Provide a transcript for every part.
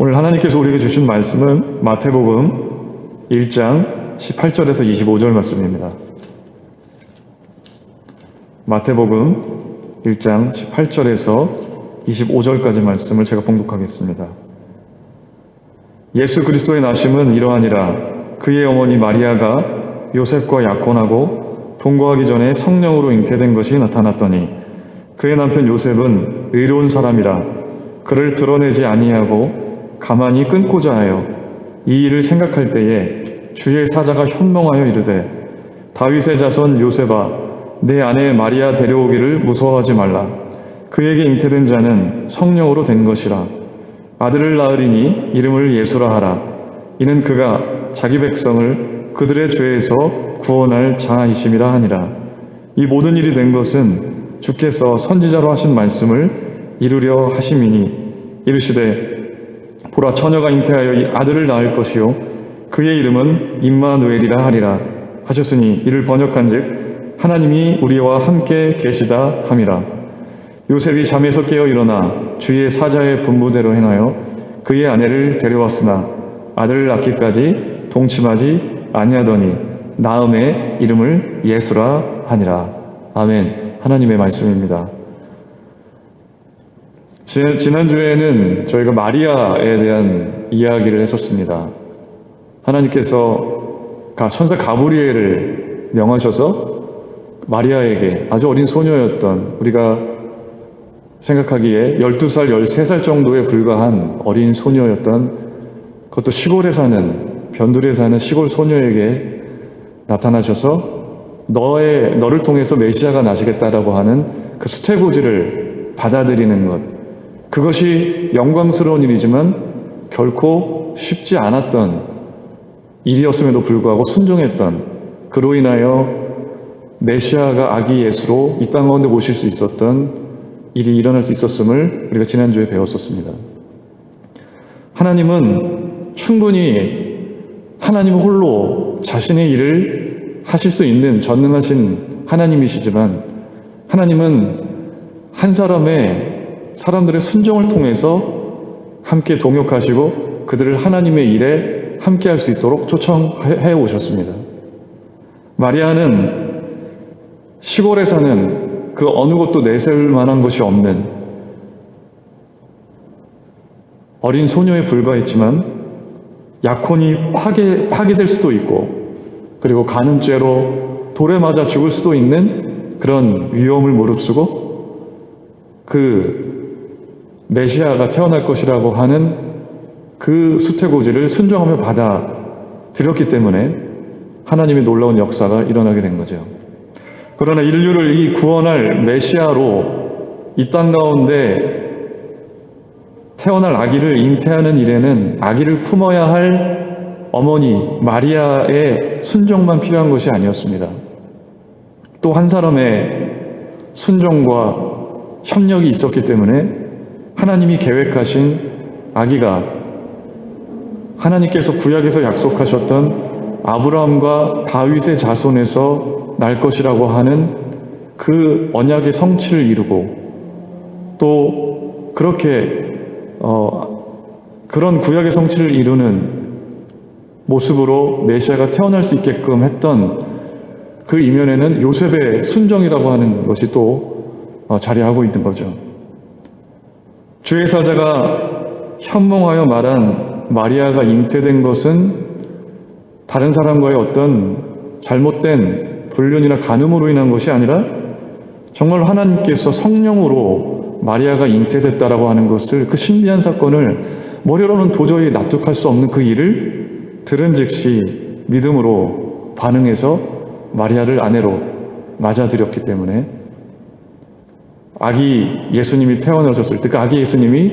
오늘 하나님께서 우리에게 주신 말씀은 마태복음 1장 18절에서 25절 말씀입니다. 마태복음 1장 18절에서 25절까지 말씀을 제가 봉독하겠습니다. 예수 그리스도의 나심은 이러하니라. 그의 어머니 마리아가 요셉과 약혼하고 동거하기 전에 성령으로 잉태된 것이 나타났더니 그의 남편 요셉은 의로운 사람이라 그를 드러내지 아니하고 가만히 끊고자 하여 이 일을 생각할 때에 주의 사자가 현몽하여 이르되 다윗의 자손 요셉아 내 아내 마리아 데려오기를 무서워하지 말라. 그에게 잉태된 자는 성령으로 된 것이라. 아들을 낳으리니 이름을 예수라 하라. 이는 그가 자기 백성을 그들의 죄에서 구원할 자이심이라 하니라. 이 모든 일이 된 것은 주께서 선지자로 하신 말씀을 이루려 하심이니 이르시되 보라 처녀가 잉태하여 이 아들을 낳을 것이요 그의 이름은 임마누엘이라 하리라 하셨으니 이를 번역한즉 하나님이 우리와 함께 계시다 함이라. 요셉이 잠에서 깨어 일어나 주의 사자의 분부대로 행하여 그의 아내를 데려왔으나 아들을 낳기까지 동침하지 아니하더니 나음의 이름을 예수라 하니라. 아멘. 하나님의 말씀입니다. 지난주에는 저희가 마리아에 대한 이야기를 했었습니다. 하나님께서 천사 가브리엘을 명하셔서 마리아에게 아주 어린 소녀였던, 우리가 생각하기에 12살, 13살 정도에 불과한 어린 소녀였던, 그것도 시골에 사는, 변두리에 사는 시골 소녀에게 나타나셔서 너를 통해서 메시아가 나시겠다라고 하는 그 수태고지를 받아들이는 것, 그것이 영광스러운 일이지만 결코 쉽지 않았던 일이었음에도 불구하고 순종했던, 그로 인하여 메시아가 아기 예수로 이 땅 가운데 오실 수 있었던 일이 일어날 수 있었음을 우리가 지난주에 배웠었습니다. 하나님은 충분히 하나님 홀로 자신의 일을 하실 수 있는 전능하신 하나님이시지만, 하나님은 한 사람들의 순종을 통해서 함께 동역하시고 그들을 하나님의 일에 함께 할 수 있도록 초청해 오셨습니다. 마리아는 시골에 사는 그 어느 곳도 내세울 만한 것이 없는 어린 소녀에 불과했지만 약혼이 파괴될 수도 있고, 그리고 간음죄로 돌에 맞아 죽을 수도 있는 그런 위험을 무릅쓰고 그 메시아가 태어날 것이라고 하는 그 수태고지를 순종하며 받아들였기 때문에 하나님의 놀라운 역사가 일어나게 된 거죠. 그러나 인류를 구원할 메시아로 이 땅 가운데 태어날 아기를 잉태하는 일에는 아기를 품어야 할 어머니 마리아의 순종만 필요한 것이 아니었습니다. 또 한 사람의 순종과 협력이 있었기 때문에 하나님이 계획하신 아기가 하나님께서 구약에서 약속하셨던 아브라함과 다윗의 자손에서 날 것이라고 하는 그 언약의 성취를 이루고, 또 그렇게 그런 구약의 성취를 이루는 모습으로 메시아가 태어날 수 있게끔 했던 그 이면에는 요셉의 순종이라고 하는 것이 또 자리하고 있는 거죠. 주의 사자가 현몽하여 말한 마리아가 잉태된 것은 다른 사람과의 어떤 잘못된 불륜이나 간음으로 인한 것이 아니라 정말 하나님께서 성령으로 마리아가 잉태됐다라고 하는 것을, 그 신비한 사건을 머리로는 도저히 납득할 수 없는 그 일을 들은 즉시 믿음으로 반응해서 마리아를 아내로 맞아들였기 때문에 아기 예수님이 태어나셨을 때 그 아기 예수님이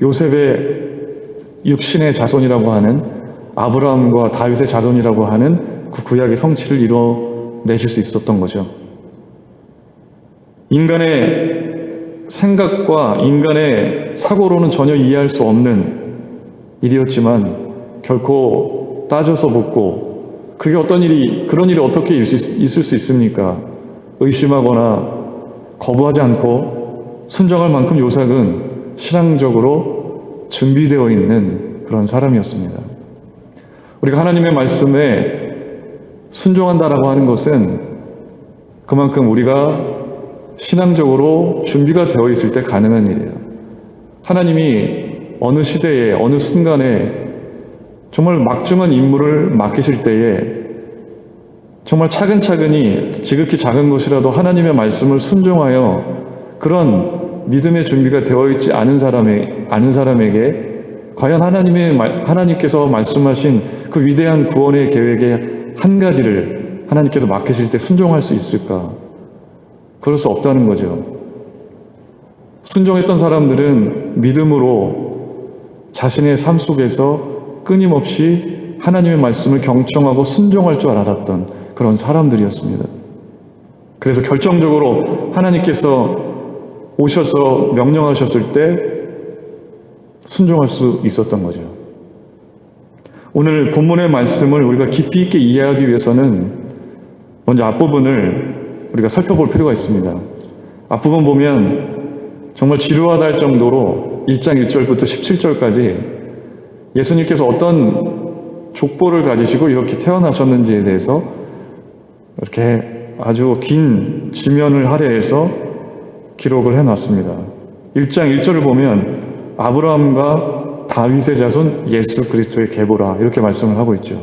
요셉의 육신의 자손이라고 하는, 아브라함과 다윗의 자손이라고 하는 그 구약의 성취를 이뤄내실 수 있었던 거죠. 인간의 생각과 인간의 사고로는 전혀 이해할 수 없는 일이었지만 결코 따져서 묻고, 그게 그런 일이 어떻게 있을 수 있습니까? 의심하거나 거부하지 않고 순종할 만큼 요셉은 신앙적으로 준비되어 있는 그런 사람이었습니다. 우리가 하나님의 말씀에 순종한다라고 하는 것은 그만큼 우리가 신앙적으로 준비가 되어 있을 때 가능한 일이에요. 하나님이 어느 시대에 어느 순간에 정말 막중한 임무를 맡기실 때에 정말 차근차근히 지극히 작은 것이라도 하나님의 말씀을 순종하여 그런 믿음의 준비가 되어 있지 않은 사람에게 과연 하나님께서 말씀하신 그 위대한 구원의 계획의 한 가지를 하나님께서 맡기실 때 순종할 수 있을까? 그럴 수 없다는 거죠. 순종했던 사람들은 믿음으로 자신의 삶 속에서 끊임없이 하나님의 말씀을 경청하고 순종할 줄 알았던 그런 사람들이었습니다. 그래서 결정적으로 하나님께서 오셔서 명령하셨을 때 순종할 수 있었던 거죠. 오늘 본문의 말씀을 우리가 깊이 있게 이해하기 위해서는 먼저 앞부분을 우리가 살펴볼 필요가 있습니다. 앞부분 보면 정말 지루하다 할 정도로 1장 1절부터 17절까지 예수님께서 어떤 족보를 가지시고 이렇게 태어나셨는지에 대해서 이렇게 아주 긴 지면을 할애해서 기록을 해놨습니다. 1장 1절을 보면 아브라함과 다윗의 자손 예수 그리스도의 계보라 이렇게 말씀을 하고 있죠.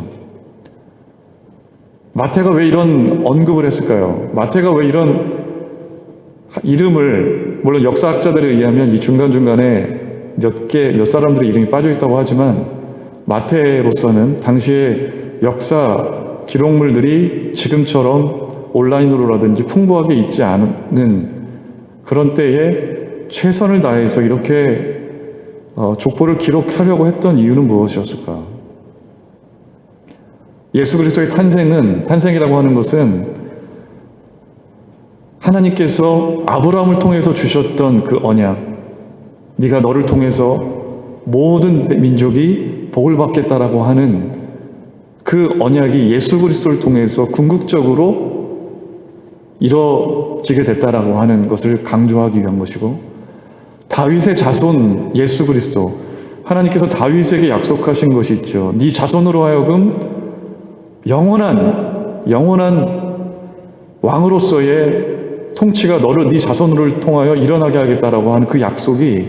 마태가 왜 이런 언급을 했을까요? 마태가 왜 이런 이름을, 물론 역사학자들에 의하면 이 중간중간에 몇 사람들의 이름이 빠져 있다고 하지만 마태로서는 당시의 역사 기록물들이 지금처럼 온라인으로라든지 풍부하게 있지 않은 그런 때에 최선을 다해서 이렇게 족보를 기록하려고 했던 이유는 무엇이었을까? 예수 그리스도의 탄생이라고 하는 것은 하나님께서 아브라함을 통해서 주셨던 그 언약, 네가 너를 통해서 모든 민족이 복을 받겠다라고 하는 그 언약이 예수 그리스도를 통해서 궁극적으로 이루어지게 됐다라고 하는 것을 강조하기 위한 것이고, 다윗의 자손 예수 그리스도, 하나님께서 다윗에게 약속하신 것이 있죠. 네 자손으로 하여금 영원한 왕으로서의 통치가 네 자손을 통하여 일어나게 하겠다라고 하는 그 약속이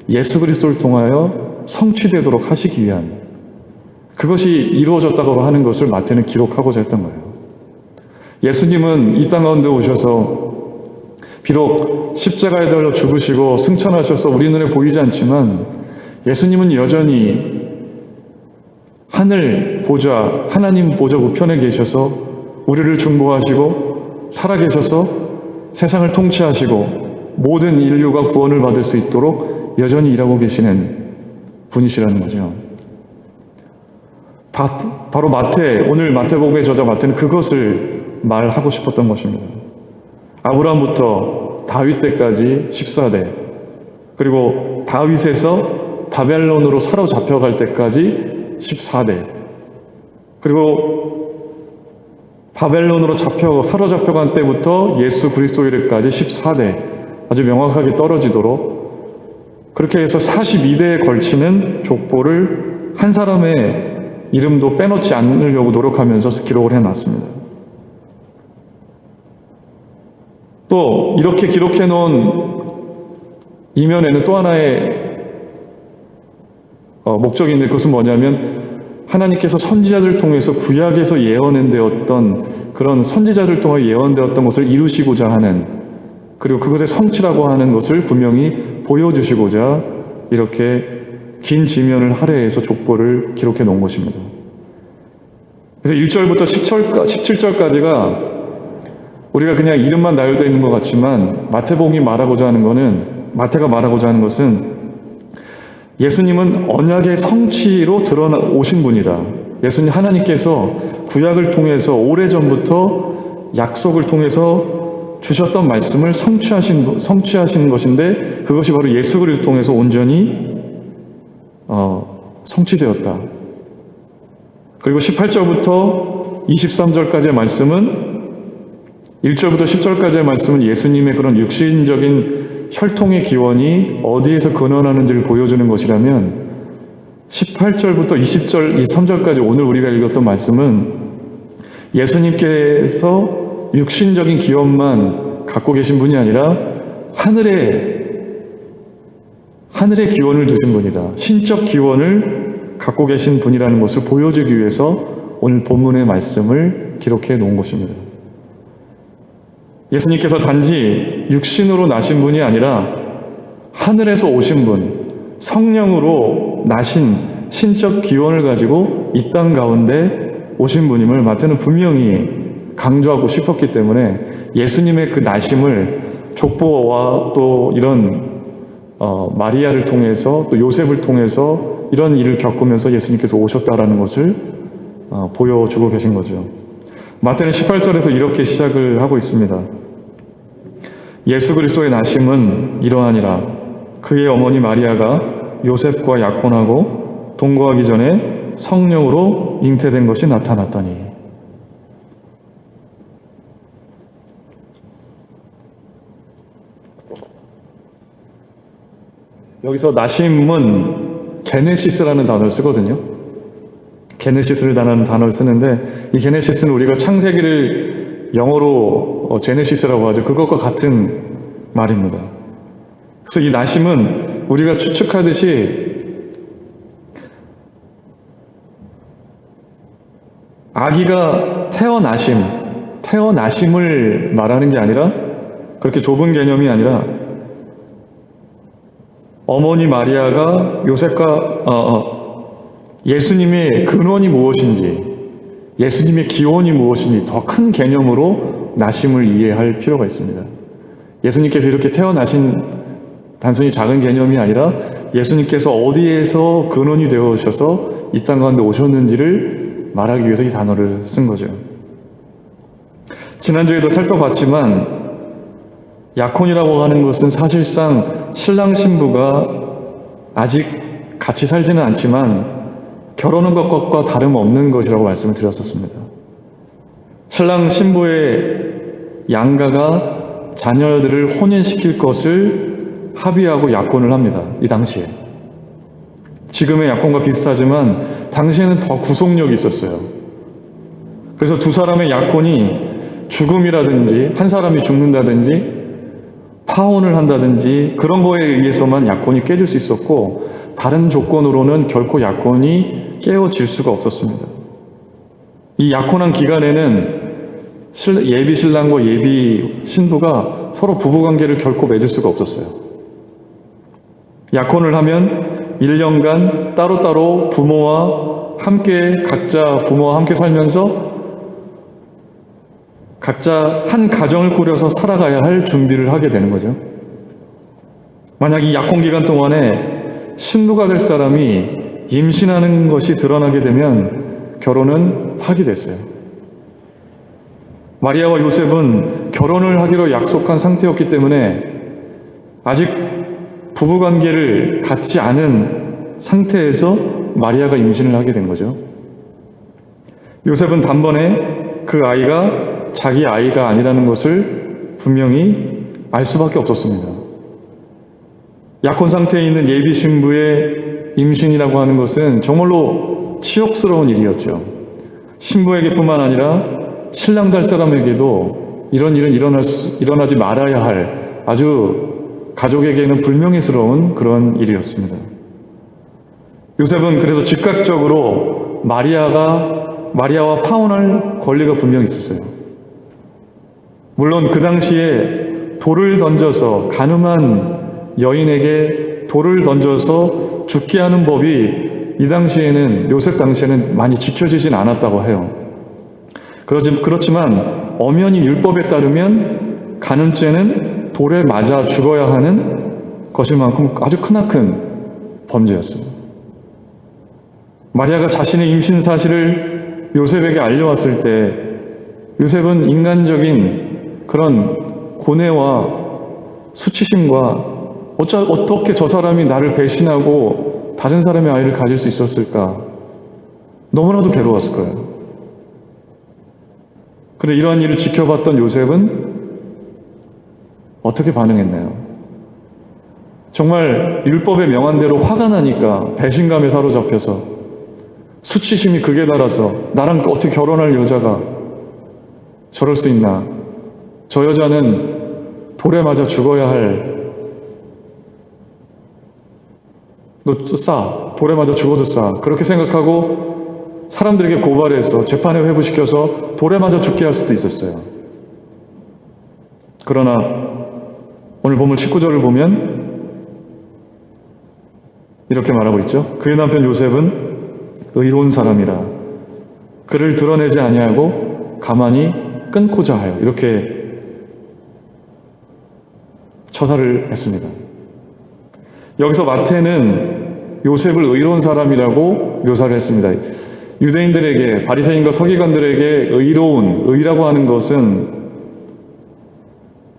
예수 그리스도를 통하여 성취되도록 하시기 위한, 그것이 이루어졌다고 하는 것을 마태는 기록하고자 했던 거예요. 예수님은 이 땅 가운데 오셔서 비록 십자가에 달려 죽으시고 승천하셔서 우리 눈에 보이지 않지만 예수님은 여전히 하늘 보좌, 하나님 보좌 우편에 계셔서 우리를 중보하시고 살아계셔서 세상을 통치하시고 모든 인류가 구원을 받을 수 있도록 여전히 일하고 계시는 분이시라는 거죠. 바로 오늘 마태복음의 저자 마태는 그것을 말하고 싶었던 것입니다. 아브라함부터 다윗 때까지 14대, 그리고 다윗에서 바벨론으로 사로잡혀갈 때까지 14대, 그리고 바벨론으로 사로잡혀간 때부터 예수 그리스도일까지 14대, 아주 명확하게 떨어지도록 그렇게 해서 42대에 걸치는 족보를 한 사람의 이름도 빼놓지 않으려고 노력하면서 기록을 해놨습니다. 또 이렇게 기록해 놓은 이면에는 또 하나의 목적이 있는데, 그것은 뭐냐면 하나님께서 선지자들 통해서 구약에서 예언되었던 그런 선지자들 통해 예언되었던 것을 이루시고자 하는, 그리고 그것의 성취라고 하는 것을 분명히 보여주시고자 이렇게 긴 지면을 할애해서 족보를 기록해 놓은 것입니다. 그래서 1절부터 17절까지가 우리가 그냥 이름만 나열되어 있는 것 같지만 마태가 말하고자 하는 것은 예수님은 언약의 성취로 드러나오신 분이다. 예수님, 하나님께서 구약을 통해서 오래전부터 약속을 통해서 주셨던 말씀을 성취하신 것인데, 그것이 바로 예수 그리스도를 통해서 온전히 성취되었다. 그리고 18절부터 23절까지의 말씀은 1절부터 10절까지의 말씀은 예수님의 그런 육신적인 혈통의 기원이 어디에서 근원하는지를 보여주는 것이라면 18절부터 20절, 이 3절까지 오늘 우리가 읽었던 말씀은 예수님께서 육신적인 기원만 갖고 계신 분이 아니라 하늘의 기원을 두신 분이다. 신적 기원을 갖고 계신 분이라는 것을 보여주기 위해서 오늘 본문의 말씀을 기록해 놓은 것입니다. 예수님께서 단지 육신으로 나신 분이 아니라 하늘에서 오신 분, 성령으로 나신 신적 기원을 가지고 이 땅 가운데 오신 분임을 마태는 분명히 강조하고 싶었기 때문에 예수님의 그 나심을 족보와 또 이런 마리아를 통해서 또 요셉을 통해서 이런 일을 겪으면서 예수님께서 오셨다라는 것을 보여주고 계신 거죠. 마태는 18절에서 이렇게 시작을 하고 있습니다. 예수 그리스도의 나심은 이러하니라. 그의 어머니 마리아가 요셉과 약혼하고 동거하기 전에 성령으로 잉태된 것이 나타났더니. 여기서 나심은 게네시스라는 단어를 쓰거든요. 게네시스를 단하는 단어를 쓰는데 이 게네시스는 우리가 창세기를 영어로 제네시스라고 하죠. 그것과 같은 말입니다. 그래서 이 나심은 우리가 추측하듯이 아기가 태어나심을 말하는 게 아니라 그렇게 좁은 개념이 아니라 어머니 마리아가 요셉과 예수님의 근원이 무엇인지 예수님의 기원이 무엇인지 더 큰 개념으로 나심을 이해할 필요가 있습니다. 예수님께서 이렇게 태어나신 단순히 작은 개념이 아니라 예수님께서 어디에서 근원이 되어 오셔서 이 땅 가운데 오셨는지를 말하기 위해서 이 단어를 쓴 거죠. 지난주에도 살펴봤지만 약혼이라고 하는 것은 사실상 신랑 신부가 아직 같이 살지는 않지만 결혼한 것과 다름없는 것이라고 말씀을 드렸었습니다. 신랑 신부의 양가가 자녀들을 혼인시킬 것을 합의하고 약혼을 합니다. 이 당시에. 지금의 약혼과 비슷하지만 당시에는 더 구속력이 있었어요. 그래서 두 사람의 약혼이 죽음이라든지 한 사람이 죽는다든지 파혼을 한다든지 그런 거에 의해서만 약혼이 깨질 수 있었고 다른 조건으로는 결코 약혼이 깨어질 수가 없었습니다. 이 약혼한 기간에는 예비 신랑과 예비 신부가 서로 부부관계를 결코 맺을 수가 없었어요. 약혼을 하면 1년간 따로따로 각자 부모와 함께 살면서 각자 한 가정을 꾸려서 살아가야 할 준비를 하게 되는 거죠. 만약 이 약혼 기간 동안에 신부가 될 사람이 임신하는 것이 드러나게 되면 결혼은 파기됐어요. 마리아와 요셉은 결혼을 하기로 약속한 상태였기 때문에 아직 부부관계를 갖지 않은 상태에서 마리아가 임신을 하게 된 거죠. 요셉은 단번에 그 아이가 자기 아이가 아니라는 것을 분명히 알 수밖에 없었습니다. 약혼 상태에 있는 예비 신부의 임신이라고 하는 것은 정말로 치욕스러운 일이었죠. 신부에게뿐만 아니라 신랑 될 사람에게도 이런 일은 일어나지 말아야 할 아주 가족에게는 불명예스러운 그런 일이었습니다. 요셉은 그래서 즉각적으로 마리아와 파혼할 권리가 분명히 있었어요. 물론 그 당시에 돌을 던져서 가늠한 여인에게 돌을 던져서 죽게 하는 법이 이 당시에는 요셉 당시에는 많이 지켜지진 않았다고 해요. 그렇지만 엄연히 율법에 따르면 간음죄는 돌에 맞아 죽어야 하는 것일 만큼 아주 크나큰 범죄였습니다. 마리아가 자신의 임신 사실을 요셉에게 알려왔을 때 요셉은 인간적인 그런 고뇌와 수치심과 어떻게 저 사람이 나를 배신하고 다른 사람의 아이를 가질 수 있었을까? 너무나도 괴로웠을 거예요. 그런데 이러한 일을 지켜봤던 요셉은 어떻게 반응했나요? 정말 율법에 명한 대로 화가 나니까 배신감에 사로잡혀서 수치심이 극에 달아서 나랑 어떻게 결혼할 여자가 저럴 수 있나? 저 여자는 돌에 맞아 죽어야 할, 너 싸. 돌에 맞아 죽어도 싸. 그렇게 생각하고 사람들에게 고발해서 재판에 회부시켜서 돌에 맞아 죽게 할 수도 있었어요. 그러나 오늘 본문 19절을 보면 이렇게 말하고 있죠. 그의 남편 요셉은 의로운 사람이라 그를 드러내지 아니하고 가만히 끊고자 하여 이렇게 처사를 했습니다. 여기서 마태는 요셉을 의로운 사람이라고 묘사를 했습니다. 유대인들에게, 바리새인과 서기관들에게 의라고 하는 것은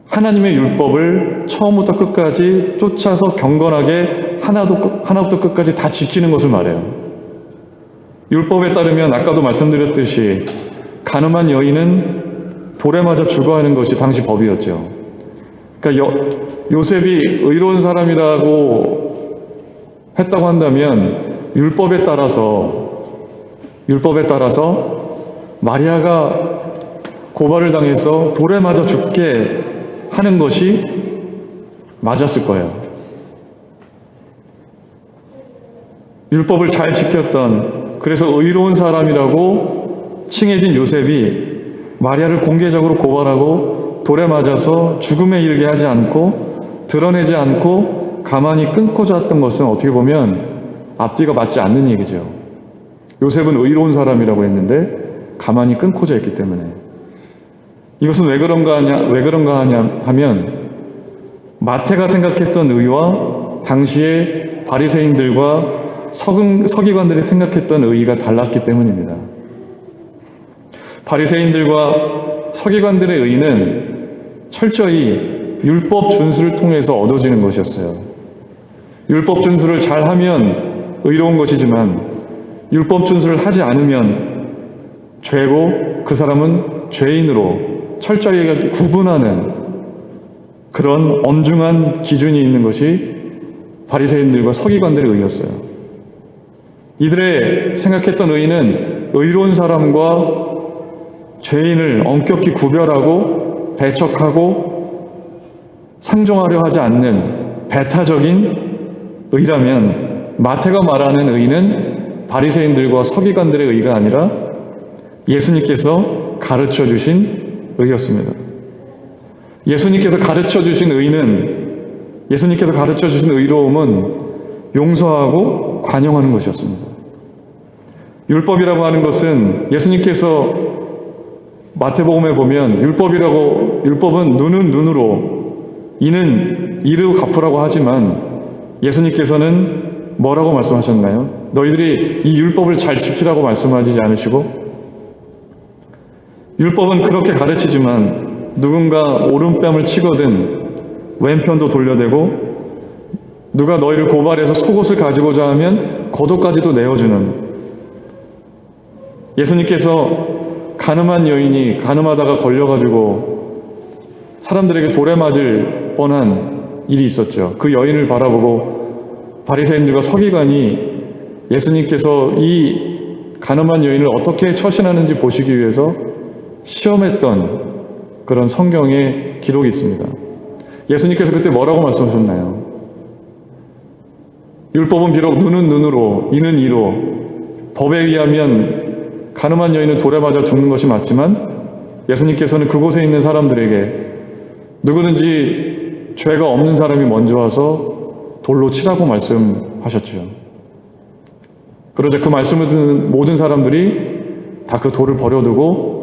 하나님의 율법을 처음부터 끝까지 쫓아서 경건하게 하나부터 끝까지 다 지키는 것을 말해요. 율법에 따르면 아까도 말씀드렸듯이 가늠한 여인은 돌에 맞아 죽어야 하는 것이 당시 법이었죠. 그러니까 요셉이 의로운 사람이라고 했다고 한다면 율법에 따라서 마리아가 고발을 당해서 돌에 맞아 죽게 하는 것이 맞았을 거예요. 율법을 잘 지켰던, 그래서 의로운 사람이라고 칭해진 요셉이 마리아를 공개적으로 고발하고 돌에 맞아서 죽음에 이르게 하지 않고 드러내지 않고 가만히 끊고자 했던 것은 어떻게 보면 앞뒤가 맞지 않는 얘기죠. 요셉은 의로운 사람이라고 했는데 가만히 끊고자 했기 때문에. 이것은 왜 그런가 하면 마태가 생각했던 의와 당시의 바리새인들과 서기관들이 생각했던 의가 달랐기 때문입니다. 바리새인들과 서기관들의 의는 철저히 율법 준수를 통해서 얻어지는 것이었어요. 율법 준수를 잘하면 의로운 것이지만 율법 준수를 하지 않으면 죄고 그 사람은 죄인으로 철저히 구분하는 그런 엄중한 기준이 있는 것이 바리새인들과 서기관들의 의였어요. 이들의 생각했던 의는 의로운 사람과 죄인을 엄격히 구별하고 배척하고 상종하려 하지 않는 배타적인 의라면 마태가 말하는 의는 바리새인들과 서기관들의 의가 아니라 예수님께서 가르쳐 주신 의였습니다. 예수님께서 가르쳐 주신 의로움은 용서하고 관용하는 것이었습니다. 율법이라고 하는 것은 예수님께서 마태복음에 보면 율법은 눈은 눈으로 이는 이로 갚으라고 하지만 예수님께서는 뭐라고 말씀하셨나요? 너희들이 이 율법을 잘 지키라고 말씀하지 않으시고 율법은 그렇게 가르치지만 누군가 오른뺨을 치거든 왼편도 돌려대고 누가 너희를 고발해서 속옷을 가지고자 하면 겉옷까지도 내어주는, 예수님께서 가늠한 여인이 가늠하다가 걸려가지고 사람들에게 돌에 맞을 뻔한 일이 있었죠. 그 여인을 바라보고 바리새인들과 서기관이 예수님께서 이 가늠한 여인을 어떻게 처신하는지 보시기 위해서 시험했던 그런 성경의 기록이 있습니다. 예수님께서 그때 뭐라고 말씀하셨나요? 율법은 비록 눈은 눈으로 이는 이로 법에 의하면 가늠한 여인은 돌에 맞아 죽는 것이 맞지만 예수님께서는 그곳에 있는 사람들에게 누구든지 죄가 없는 사람이 먼저 와서 돌로 치라고 말씀하셨죠. 그러자 그 말씀을 듣는 모든 사람들이 다 그 돌을 버려두고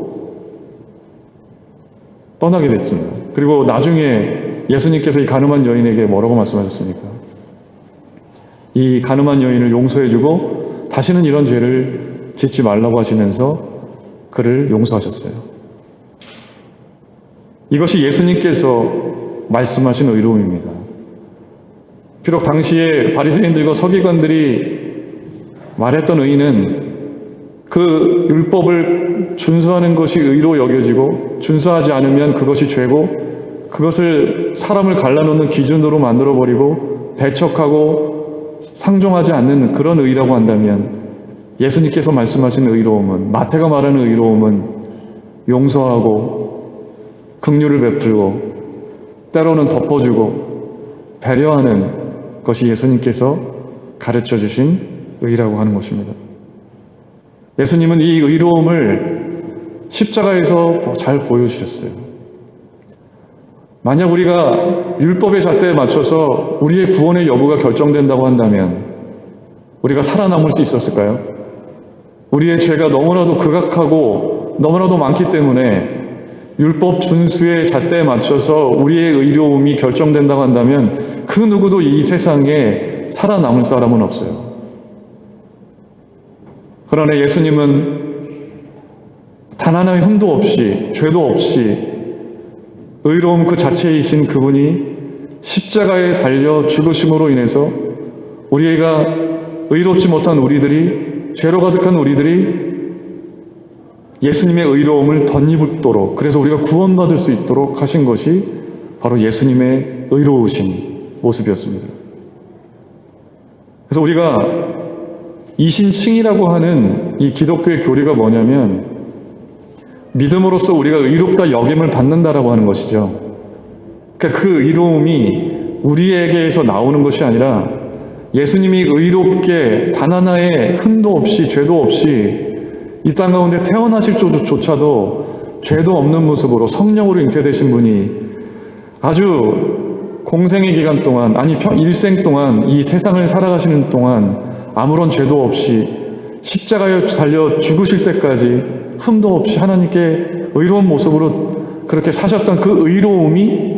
떠나게 됐습니다. 그리고 나중에 예수님께서 이 가늠한 여인에게 뭐라고 말씀하셨습니까? 이 가늠한 여인을 용서해주고 다시는 이런 죄를 짓지 말라고 하시면서 그를 용서하셨어요. 이것이 예수님께서 말씀하신 의로움입니다. 비록 당시에 바리새인들과 서기관들이 말했던 의는 그 율법을 준수하는 것이 의로 여겨지고 준수하지 않으면 그것이 죄고 그것을 사람을 갈라놓는 기준으로 만들어버리고 배척하고 상종하지 않는 그런 의라고 한다면 예수님께서 말씀하신 의로움은, 마태가 말하는 의로움은 용서하고 긍휼을 베풀고 때로는 덮어주고 배려하는 것이 예수님께서 가르쳐 주신 의라고 하는 것입니다. 예수님은 이 의로움을 십자가에서 잘 보여주셨어요. 만약 우리가 율법의 잣대에 맞춰서 우리의 구원의 여부가 결정된다고 한다면 우리가 살아남을 수 있었을까요? 우리의 죄가 너무나도 극악하고 너무나도 많기 때문에 율법 준수의 잣대에 맞춰서 우리의 의로움이 결정된다고 한다면 그 누구도 이 세상에 살아남을 사람은 없어요. 그러나 예수님은 단 하나의 흠도 없이, 죄도 없이 의로움 그 자체이신 그분이 십자가에 달려 죽으심으로 인해서 우리가 의롭지 못한 우리들이, 죄로 가득한 우리들이 예수님의 의로움을 덧입도록, 그래서 우리가 구원받을 수 있도록 하신 것이 바로 예수님의 의로우신 모습이었습니다. 그래서 우리가 이신칭이라고 하는 이 기독교의 교리가 뭐냐면 믿음으로써 우리가 의롭다 여김을 받는다라고 하는 것이죠. 그러니까 그 의로움이 우리에게서 나오는 것이 아니라 예수님이 의롭게 단 하나의 흠도 없이 죄도 없이 이 땅 가운데 태어나실 조차도 죄도 없는 모습으로 성령으로 잉태되신 분이 아주 공생의 기간 동안, 아니 일생 동안 이 세상을 살아가시는 동안 아무런 죄도 없이 십자가에 달려 죽으실 때까지 흠도 없이 하나님께 의로운 모습으로 그렇게 사셨던 그 의로움이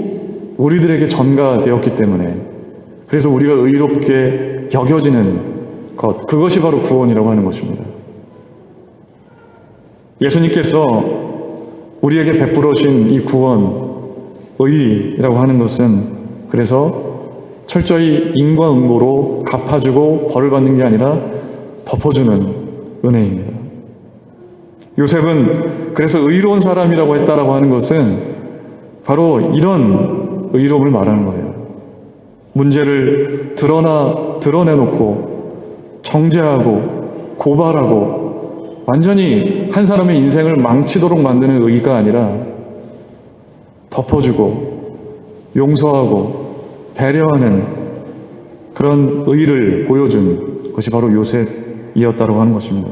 우리들에게 전가되었기 때문에, 그래서 우리가 의롭게 여겨지는 것, 그것이 바로 구원이라고 하는 것입니다. 예수님께서 우리에게 베풀어신 이 구원, 의라고 하는 것은 그래서 철저히 인과응보로 갚아주고 벌을 받는 게 아니라 덮어주는 은혜입니다. 요셉은 그래서 의로운 사람이라고 했다라고 하는 것은 바로 이런 의로움을 말하는 거예요. 문제를 드러내놓고 정죄하고 고발하고 완전히 한 사람의 인생을 망치도록 만드는 의가 아니라 덮어주고 용서하고 배려하는 그런 의를 보여준 것이 바로 요셉이었다고 하는 것입니다.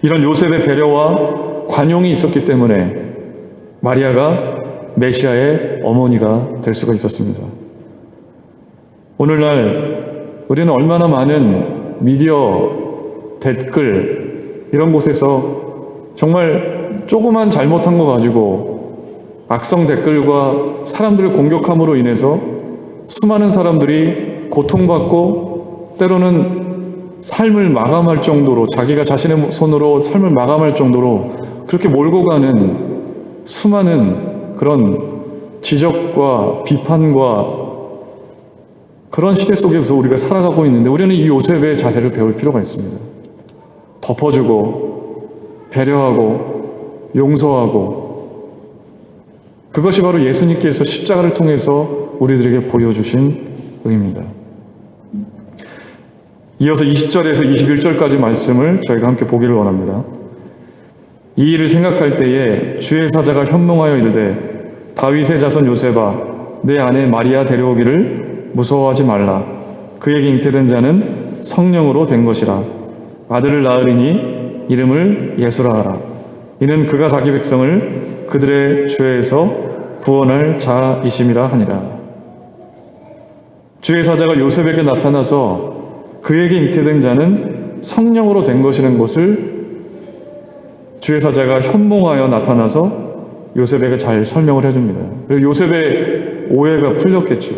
이런 요셉의 배려와 관용이 있었기 때문에 마리아가 메시아의 어머니가 될 수가 있었습니다. 오늘날 우리는 얼마나 많은 미디어, 댓글 이런 곳에서 정말 조그만 잘못한 거 가지고 악성 댓글과 사람들을 공격함으로 인해서 수많은 사람들이 고통받고 때로는 삶을 마감할 정도로, 자기가 자신의 손으로 삶을 마감할 정도로 그렇게 몰고 가는 수많은 그런 지적과 비판과 그런 시대 속에서 우리가 살아가고 있는데 우리는 이 요셉의 자세를 배울 필요가 있습니다. 덮어주고 배려하고 용서하고, 그것이 바로 예수님께서 십자가를 통해서 우리들에게 보여주신 의입니다. 이어서 20절에서 21절까지 말씀을 저희가 함께 보기를 원합니다. 이 일을 생각할 때에 주의 사자가 현몽하여 이르되 다윗의 자손 요셉아 내 아내 마리아 데려오기를 무서워하지 말라. 그에게 잉태된 자는 성령으로 된 것이라. 아들을 낳으리니 이름을 예수라 하라. 이는 그가 자기 백성을 그들의 죄에서 구원할 자이심이라 하니라. 주의 사자가 요셉에게 나타나서 그에게 잉태된 자는 성령으로 된 것이라는 것을 주의 사자가 현몽하여 나타나서 요셉에게 잘 설명을 해줍니다. 그리고 요셉의 오해가 풀렸겠죠.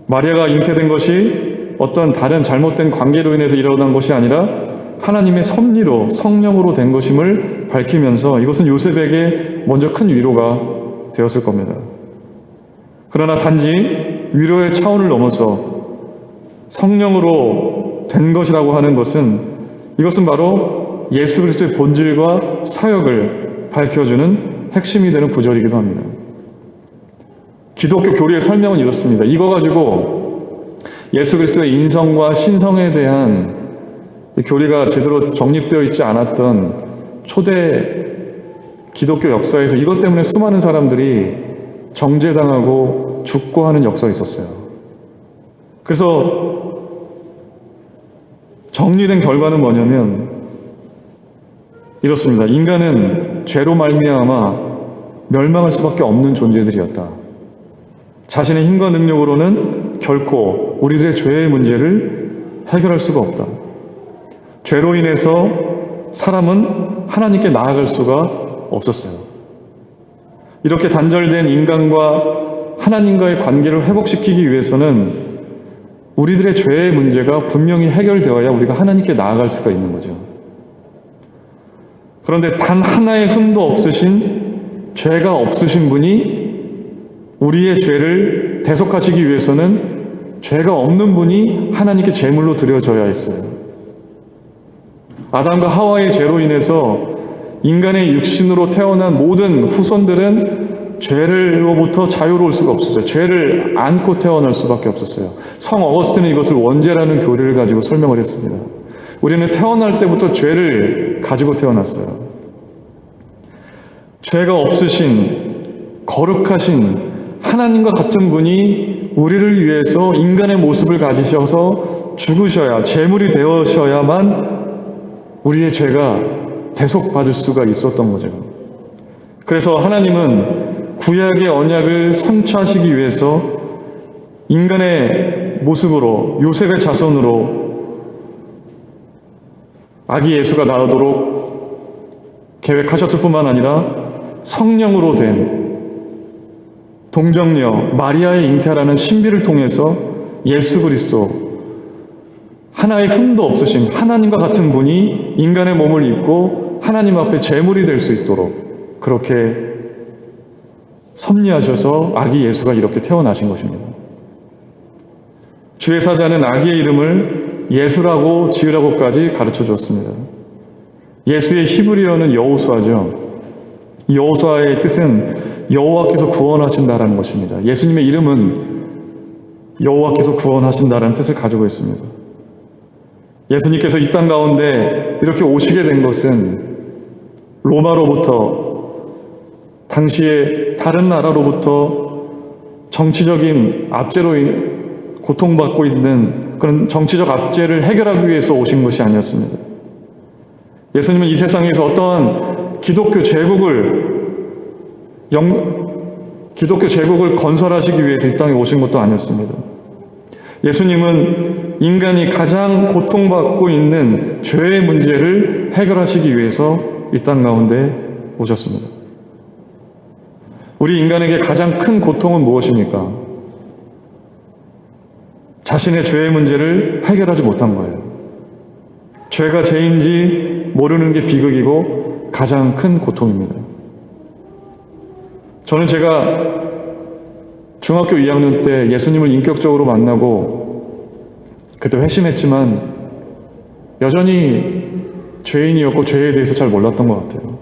마리아가 잉태된 것이 어떤 다른 잘못된 관계로 인해서 일어난 것이 아니라 하나님의 섭리로 성령으로 된 것임을 밝히면서 이것은 요셉에게 먼저 큰 위로가 되었을 겁니다. 그러나 단지 위로의 차원을 넘어서 성령으로 된 것이라고 하는 것은, 이것은 바로 예수 그리스도의 본질과 사역을 밝혀주는 핵심이 되는 구절이기도 합니다. 기독교 교리의 설명은 이렇습니다. 이거 가지고 예수 그리스도의 인성과 신성에 대한 교리가 제대로 정립되어 있지 않았던 초대 기독교 역사에서 이것 때문에 수많은 사람들이 정죄당하고 죽고 하는 역사가 있었어요. 그래서 정리된 결과는 뭐냐면 이렇습니다. 인간은 죄로 말미암아 멸망할 수밖에 없는 존재들이었다. 자신의 힘과 능력으로는 결코 우리들의 죄의 문제를 해결할 수가 없다. 죄로 인해서 사람은 하나님께 나아갈 수가 없었어요. 이렇게 단절된 인간과 하나님과의 관계를 회복시키기 위해서는 우리들의 죄의 문제가 분명히 해결되어야 우리가 하나님께 나아갈 수가 있는 거죠. 그런데 단 하나의 흠도 없으신, 죄가 없으신 분이 우리의 죄를 대속하시기 위해서는 죄가 없는 분이 하나님께 제물로 드려져야 했어요. 아담과 하와의 죄로 인해서 인간의 육신으로 태어난 모든 후손들은 죄로부터 자유로울 수가 없었어요. 죄를 안고 태어날 수밖에 없었어요. 성 어거스틴은 이것을 원죄라는 교리를 가지고 설명을 했습니다. 우리는 태어날 때부터 죄를 가지고 태어났어요. 죄가 없으신, 거룩하신 하나님과 같은 분이 우리를 위해서 인간의 모습을 가지셔서 죽으셔야, 제물이 되어셔야만 우리의 죄가 대속받을 수가 있었던 거죠. 그래서 하나님은 구약의 언약을 성취하시기 위해서 인간의 모습으로, 요셉의 자손으로 아기 예수가 나오도록 계획하셨을 뿐만 아니라 성령으로 된 동정녀 마리아의 잉태라는 신비를 통해서 예수 그리스도, 하나의 흠도 없으신 하나님과 같은 분이 인간의 몸을 입고 하나님 앞에 제물이 될 수 있도록 그렇게 섭리하셔서 아기 예수가 이렇게 태어나신 것입니다. 주의 사자는 아기의 이름을 예수라고 지으라고까지 가르쳐 줬습니다. 예수의 히브리어는 여호수아죠. 여호수아의 뜻은 여호와께서 구원하신다라는 것입니다. 예수님의 이름은 여호와께서 구원하신다라는 뜻을 가지고 있습니다. 예수님께서 이 땅 가운데 이렇게 오시게 된 것은 로마로부터, 당시에 다른 나라로부터 정치적인 압제로 고통받고 있는 그런 정치적 압제를 해결하기 위해서 오신 것이 아니었습니다. 예수님은 이 세상에서 어떠한 기독교 제국을 건설하시기 위해서 이 땅에 오신 것도 아니었습니다. 예수님은 인간이 가장 고통받고 있는 죄의 문제를 해결하시기 위해서 이 땅 가운데 오셨습니다. 우리 인간에게 가장 큰 고통은 무엇입니까? 자신의 죄의 문제를 해결하지 못한 거예요. 죄가 죄인지 모르는 게 비극이고 가장 큰 고통입니다. 저는 제가 중학교 2학년 때 예수님을 인격적으로 만나고 그때 회심했지만 여전히 죄인이었고 죄에 대해서 잘 몰랐던 것 같아요.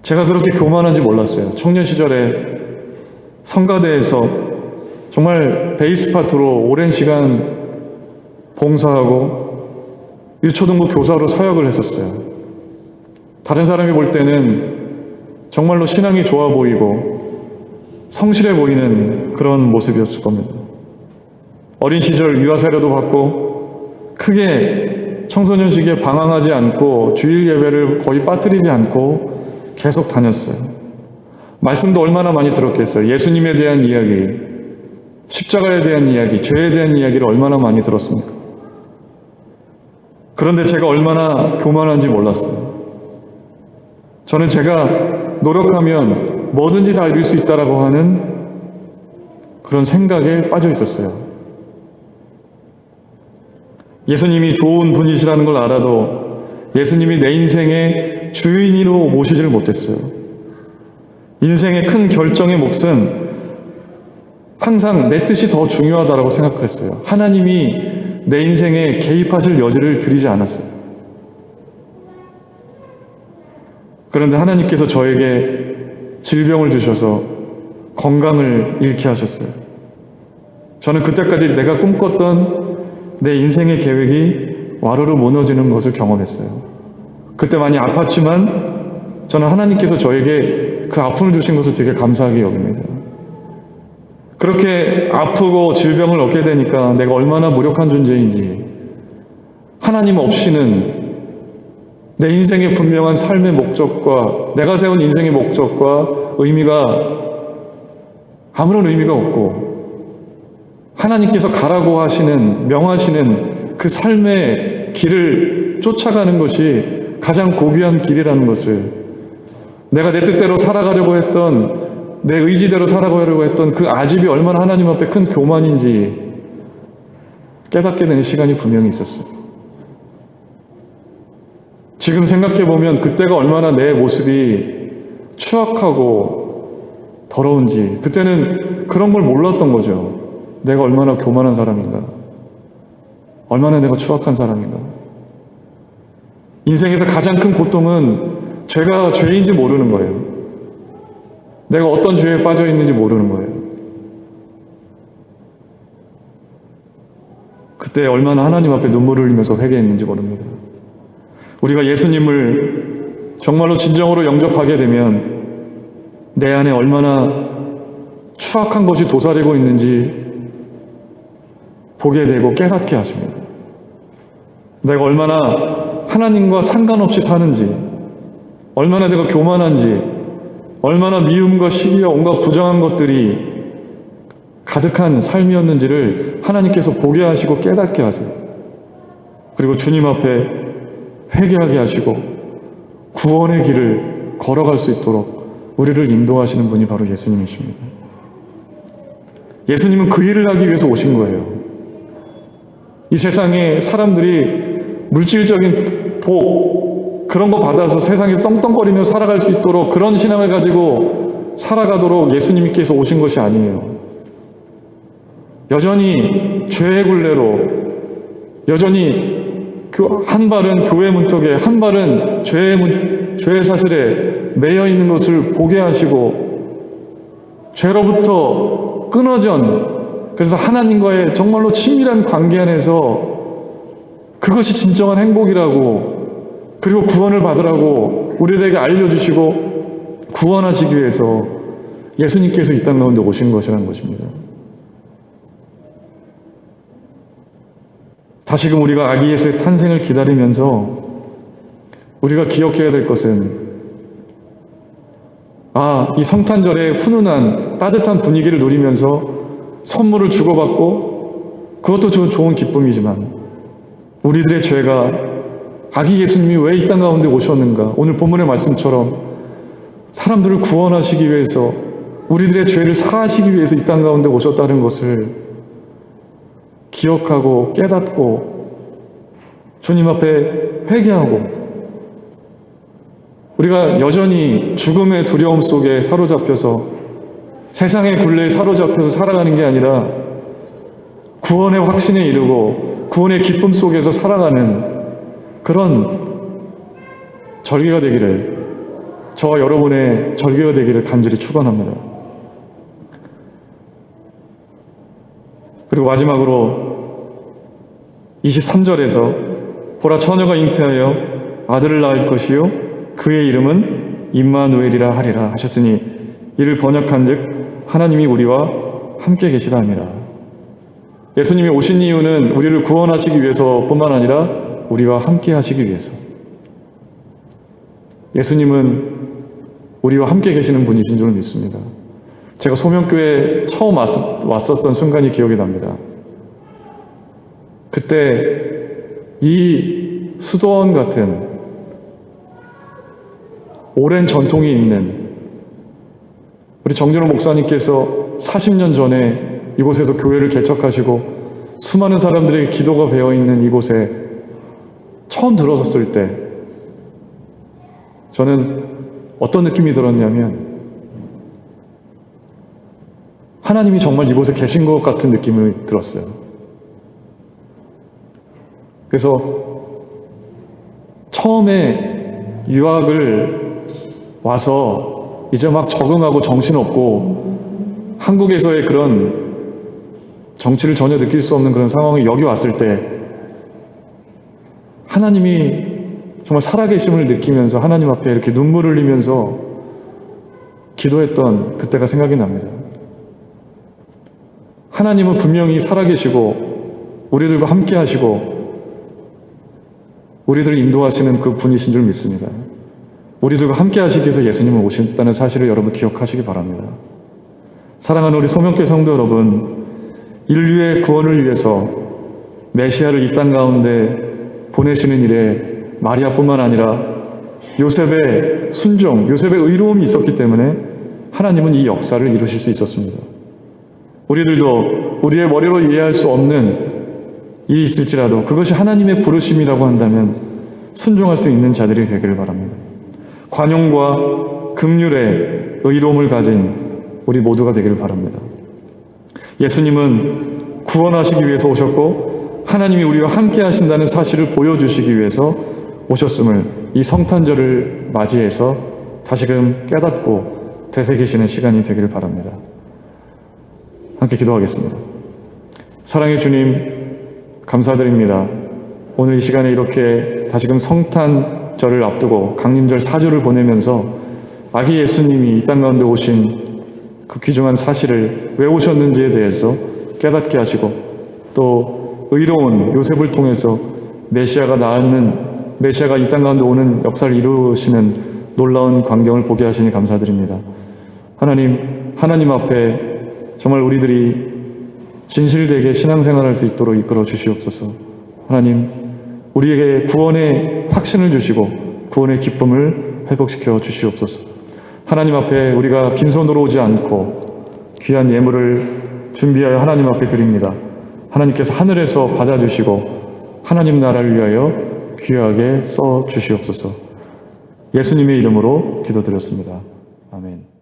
제가 그렇게 교만한지 몰랐어요. 청년 시절에 성가대에서 정말 베이스 파트로 오랜 시간 봉사하고 유초등부 교사로 사역을 했었어요. 다른 사람이 볼 때는 정말로 신앙이 좋아 보이고 성실해 보이는 그런 모습이었을 겁니다. 어린 시절 유아세례도 받고 크게 청소년 시기에 방황하지 않고 주일 예배를 거의 빠뜨리지 않고 계속 다녔어요. 말씀도 얼마나 많이 들었겠어요. 예수님에 대한 이야기, 십자가에 대한 이야기, 죄에 대한 이야기를 얼마나 많이 들었습니까? 그런데 제가 얼마나 교만한지 몰랐어요. 저는 제가 노력하면 뭐든지 다 이룰 수 있다라고 하는 그런 생각에 빠져 있었어요. 예수님이 좋은 분이시라는 걸 알아도 예수님이 내 인생의 주인으로 모시지를 못했어요. 인생의 큰 결정의 몫은 항상 내 뜻이 더 중요하다고 생각했어요. 하나님이 내 인생에 개입하실 여지를 드리지 않았어요. 그런데 하나님께서 저에게 질병을 주셔서 건강을 잃게 하셨어요. 저는 그때까지 내가 꿈꿨던 내 인생의 계획이 와르르 무너지는 것을 경험했어요. 그때 많이 아팠지만 저는 하나님께서 저에게 그 아픔을 주신 것을 되게 감사하게 여깁니다. 그렇게 아프고 질병을 얻게 되니까 내가 얼마나 무력한 존재인지, 하나님 없이는 내 인생의 분명한 삶의 목적과 내가 세운 인생의 목적과 의미가 아무런 의미가 없고, 하나님께서 가라고 하시는, 명하시는 그 삶의 길을 쫓아가는 것이 가장 고귀한 길이라는 것을, 내가 내 뜻대로 살아가려고 했던, 내 의지대로 살아가려고 했던 그 아집이 얼마나 하나님 앞에 큰 교만인지 깨닫게 되는 시간이 분명히 있었어요. 지금 생각해보면 그때가 얼마나 내 모습이 추악하고 더러운지, 그때는 그런 걸 몰랐던 거죠. 내가 얼마나 교만한 사람인가, 얼마나 내가 추악한 사람인가. 인생에서 가장 큰 고통은 죄가 죄인지 모르는 거예요. 내가 어떤 죄에 빠져 있는지 모르는 거예요. 그때 얼마나 하나님 앞에 눈물을 흘리면서 회개했는지 모릅니다. 우리가 예수님을 정말로 진정으로 영접하게 되면 내 안에 얼마나 추악한 것이 도사리고 있는지 보게 되고 깨닫게 하십니다. 내가 얼마나 하나님과 상관없이 사는지, 얼마나 내가 교만한지, 얼마나 미움과 시기와 온갖 부정한 것들이 가득한 삶이었는지를 하나님께서 보게 하시고 깨닫게 하세요. 그리고 주님 앞에 회개하게 하시고 구원의 길을 걸어갈 수 있도록 우리를 인도하시는 분이 바로 예수님이십니다. 예수님은 그 일을 하기 위해서 오신 거예요. 이 세상에 사람들이 물질적인 복, 그런 거 받아서 세상에 떵떵거리며 살아갈 수 있도록 그런 신앙을 가지고 살아가도록 예수님께서 오신 것이 아니에요. 여전히 죄의 굴레로, 여전히 한 발은 교회 문턱에, 한 발은 죄의 사슬에 매여 있는 것을 보게 하시고, 죄로부터 끊어진, 그래서 하나님과의 정말로 친밀한 관계 안에서 그것이 진정한 행복이라고, 그리고 구원을 받으라고 우리들에게 알려주시고 구원하시기 위해서 예수님께서 이 땅 가운데 오신 것이라는 것입니다. 다시금 우리가 아기 예수의 탄생을 기다리면서 우리가 기억해야 될 것은, 이 성탄절의 훈훈한 따뜻한 분위기를 누리면서 선물을 주고받고 그것도 좋은 기쁨이지만, 우리들의 죄가, 아기 예수님이 왜 이 땅 가운데 오셨는가, 오늘 본문의 말씀처럼 사람들을 구원하시기 위해서, 우리들의 죄를 사하시기 위해서 이 땅 가운데 오셨다는 것을 기억하고 깨닫고 주님 앞에 회개하고, 우리가 여전히 죽음의 두려움 속에 사로잡혀서, 세상의 굴레에 사로잡혀서 살아가는 게 아니라 구원의 확신에 이르고 구원의 기쁨 속에서 살아가는 그런 절기가 되기를, 저와 여러분의 절기가 되기를 간절히 축원합니다. 그리고 마지막으로 23절에서 보라, 처녀가 잉태하여 아들을 낳을 것이요 그의 이름은 임마누엘이라 하리라 하셨으니, 이를 번역한즉 하나님이 우리와 함께 계시다 함이라. 예수님이 오신 이유는 우리를 구원하시기 위해서뿐만 아니라 우리와 함께 하시기 위해서. 예수님은 우리와 함께 계시는 분이신 줄 믿습니다. 제가 소명교회에 처음 왔었던 순간이 기억이 납니다. 그때 이 수도원 같은 오랜 전통이 있는 우리 정준호 목사님께서 40년 전에 이곳에서 교회를 개척하시고 수많은 사람들의 기도가 배어있는 이곳에 처음 들어섰을 때 저는 어떤 느낌이 들었냐면, 하나님이 정말 이곳에 계신 것 같은 느낌이 들었어요. 그래서 처음에 유학을 와서 이제 막 적응하고 정신없고 한국에서의 그런 정치를 전혀 느낄 수 없는 그런 상황이 여기 왔을 때 하나님이 정말 살아계심을 느끼면서 하나님 앞에 이렇게 눈물을 흘리면서 기도했던 그때가 생각이 납니다. 하나님은 분명히 살아계시고 우리들과 함께 하시고 우리들을 인도하시는 그 분이신 줄 믿습니다. 우리들과 함께 하시기 위해서 예수님은 오셨다는 사실을 여러분 기억하시기 바랍니다. 사랑하는 우리 소명교회 성도 여러분, 인류의 구원을 위해서 메시아를 이 땅 가운데 보내시는 일에 마리아뿐만 아니라 요셉의 순종, 요셉의 의로움이 있었기 때문에 하나님은 이 역사를 이루실 수 있었습니다. 우리들도 우리의 머리로 이해할 수 없는 일이 있을지라도 그것이 하나님의 부르심이라고 한다면 순종할 수 있는 자들이 되기를 바랍니다. 관용과 긍휼의 의로움을 가진 우리 모두가 되기를 바랍니다. 예수님은 구원하시기 위해서 오셨고 하나님이 우리와 함께 하신다는 사실을 보여주시기 위해서 오셨음을 이 성탄절을 맞이해서 다시금 깨닫고 되새기시는 시간이 되기를 바랍니다. 함께 기도하겠습니다. 사랑의 주님, 감사드립니다. 오늘 이 시간에 이렇게 다시금 성탄절을 앞두고 강림절 4주를 보내면서 아기 예수님이 이 땅 가운데 오신 그 귀중한 사실을 왜 오셨는지에 대해서 깨닫게 하시고 또 의로운 요셉을 통해서 메시아가 이 땅 가운데 오는 역사를 이루시는 놀라운 광경을 보게 하시니 감사드립니다. 하나님 앞에 정말 우리들이 진실되게 신앙생활할 수 있도록 이끌어 주시옵소서. 하나님, 우리에게 구원의 확신을 주시고 구원의 기쁨을 회복시켜 주시옵소서. 하나님 앞에 우리가 빈손으로 오지 않고 귀한 예물을 준비하여 하나님 앞에 드립니다. 하나님께서 하늘에서 받아주시고 하나님 나라를 위하여 귀하게 써 주시옵소서. 예수님의 이름으로 기도드렸습니다. 아멘.